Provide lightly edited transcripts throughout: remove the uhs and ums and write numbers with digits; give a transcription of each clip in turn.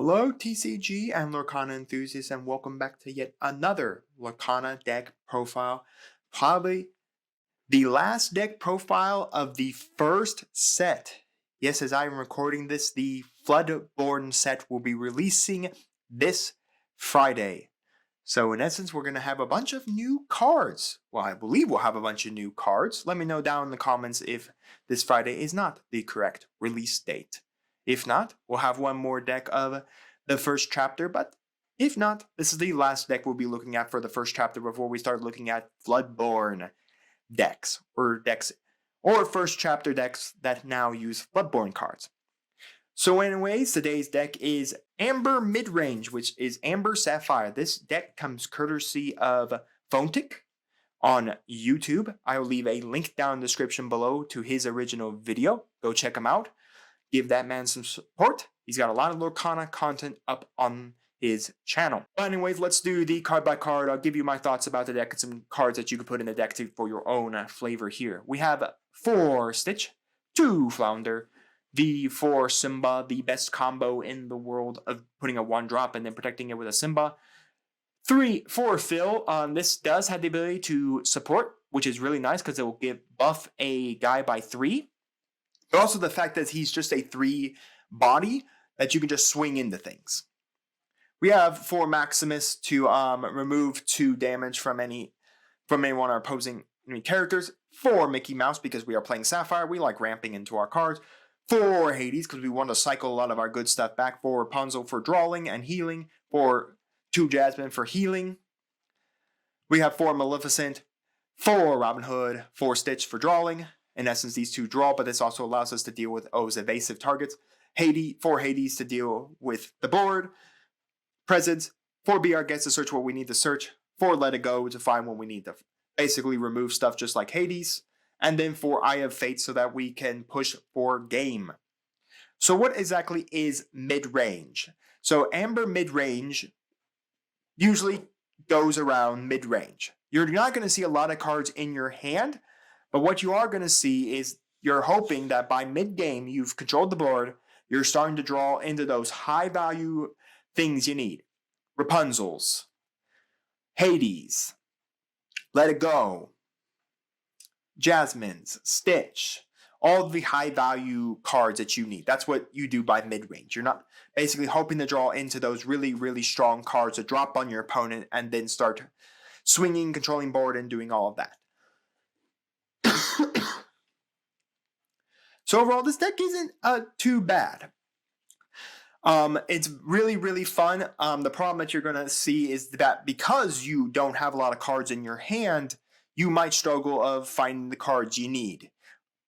Hello, TCG and Lorcana enthusiasts, and welcome back to yet another Lorcana deck profile. Probably the last deck profile of the first set. Yes, as I'm recording this, the Floodborn set will be releasing this Friday. So, in essence, we're going to have a bunch of new cards. Well, I believe we'll have a bunch of new cards. Let me know down in the comments if this Friday is not the correct release date. If not, we'll have one more deck of the first chapter, but if not, this is the last deck we'll be looking at for the first chapter before we start looking at Floodborn decks, or first chapter decks that now use Floodborn cards. So anyways, today's deck is Amber Midrange, which is Amber Sapphire. This deck comes courtesy of Fontic on YouTube. I will leave a link down in the description below to his original video. Go check him out. Give that man some support. He's got a lot of Lorcana content up on his channel. But anyways, let's do the card by card. I'll give you my thoughts about the deck and some cards that you can put in the deck for your own flavor here. We have 4 Stitch, 2 Flounder, the 4 Simba, the best combo in the world of putting a 1-drop and then protecting it with a Simba. 4 Phil. This does have the ability to support, which is really nice because it will buff a guy by 3. But also the fact that he's just a 3 body that you can just swing into things. We have 4 Maximus to remove 2 damage from anyone or opposing characters. 4 Mickey Mouse because we are playing Sapphire. We like ramping into our cards. 4 Hades because we want to cycle a lot of our good stuff back. 4 Rapunzel for drawing and healing. 2 Jasmine for healing. We have 4 Maleficent. 4 Robin Hood. 4 Stitch for drawing. In essence, these 2 draw, but this also allows us to deal with O's evasive targets. 4 Hades to deal with the board. Presence. 4 BR gets to search what we need to search. 4 Let It Go to find what we need to basically remove stuff just like Hades. And then 4 Eye of Fate so that we can push for game. So what exactly is mid-range? So Amber mid-range usually goes around mid-range. You're not going to see a lot of cards in your hand, but what you are going to see is you're hoping that by mid-game you've controlled the board, you're starting to draw into those high-value things you need. Rapunzel's, Hades, Let It Go, Jasmine's, Stitch, all the high-value cards that you need. That's what you do by mid-range. You're not basically hoping to draw into those really, really strong cards that drop on your opponent and then start swinging, controlling board, and doing all of that. So overall, this deck isn't too bad. It's really, really fun. The problem that you're going to see is that because you don't have a lot of cards in your hand, you might struggle of finding the cards you need,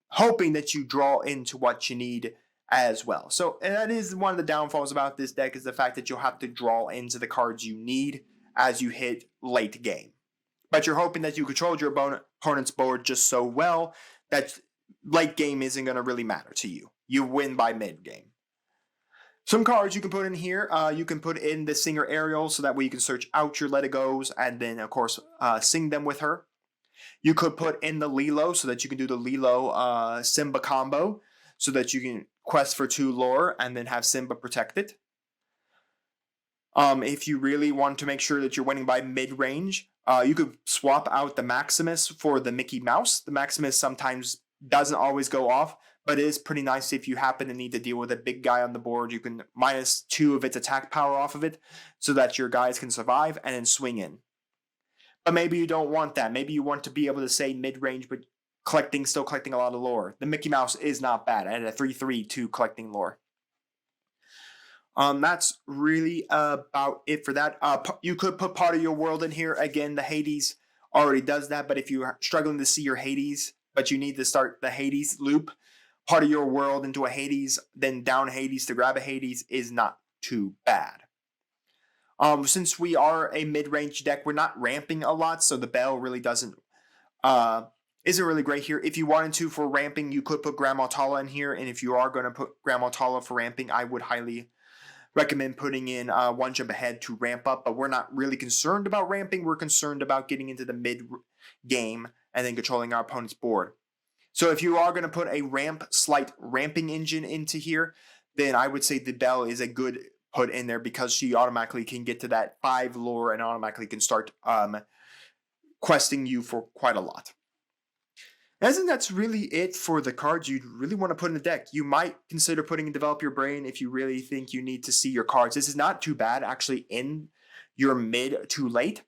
hoping that you draw into what you need as well. So that is one of the downfalls about this deck, is the fact that you'll have to draw into the cards you need as you hit late game. But you're hoping that you controlled your opponent's board just so well that late game isn't going to really matter to you. You win by mid game. Some cards you can put in here. You can put in the Singer Ariel so that way you can search out your Let It Go's and then, of course, sing them with her. You could put in the Lilo so that you can do the Lilo Simba combo so that you can quest for 2 lore and then have Simba protected. If you really want to make sure that you're winning by mid-range, you could swap out the Maximus for the Mickey Mouse. The Maximus sometimes doesn't always go off, but it is pretty nice if you happen to need to deal with a big guy on the board. You can -2 of its attack power off of it so that your guys can survive and then swing in. But maybe you don't want that. Maybe you want to be able to say mid-range, but still collecting a lot of lore. The Mickey Mouse is not bad at a 3/3 collecting lore. That's really about it for that. You could put Part of Your World in here. Again, the Hades already does that, but if you're struggling to see your Hades, but you need to start the Hades loop, Part of Your World into a Hades, then down Hades to grab a Hades is not too bad. Since we are a mid-range deck, we're not ramping a lot, so the Bell really isn't really great here. If you wanted to for ramping, you could put Grandma Tala in here, and if you are going to put Grandma Tala for ramping, I would highly recommend putting in 1 jump ahead to ramp up, but we're not really concerned about ramping. We're concerned about getting into the mid-game and then controlling our opponent's board. So if you are going to put a slight ramping engine into here, then I would say the Bell is a good put in there because she automatically can get to that 5 lore and automatically can start questing you for quite a lot. I think that's really it for the cards you'd really want to put in the deck. You might consider putting Develop Your Brain if you really think you need to see your cards. This is not too bad actually in your mid to late,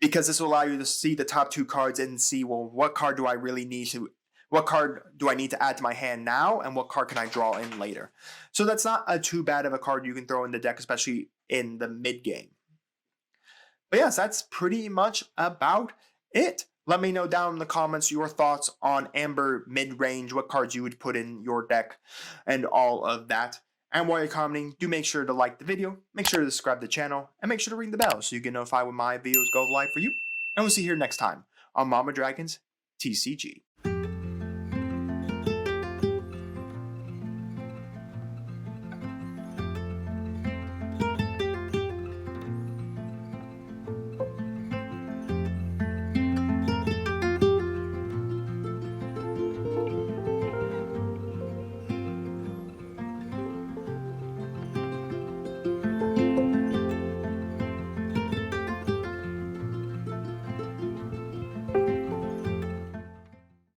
because this will allow you to see the top 2 cards and see, well, what card do I really need to, what card do I need to add to my hand now, and what card can I draw in later? So that's not a too bad of a card you can throw in the deck, especially in the mid game. But yes, that's pretty much about it. Let me know down in the comments your thoughts on Amber mid-range, what cards you would put in your deck, and all of that. And while you're commenting, do make sure to like the video, make sure to subscribe to the channel, and make sure to ring the bell so you get notified when my videos go live for you. And we'll see you here next time on Mama Dragons TCG.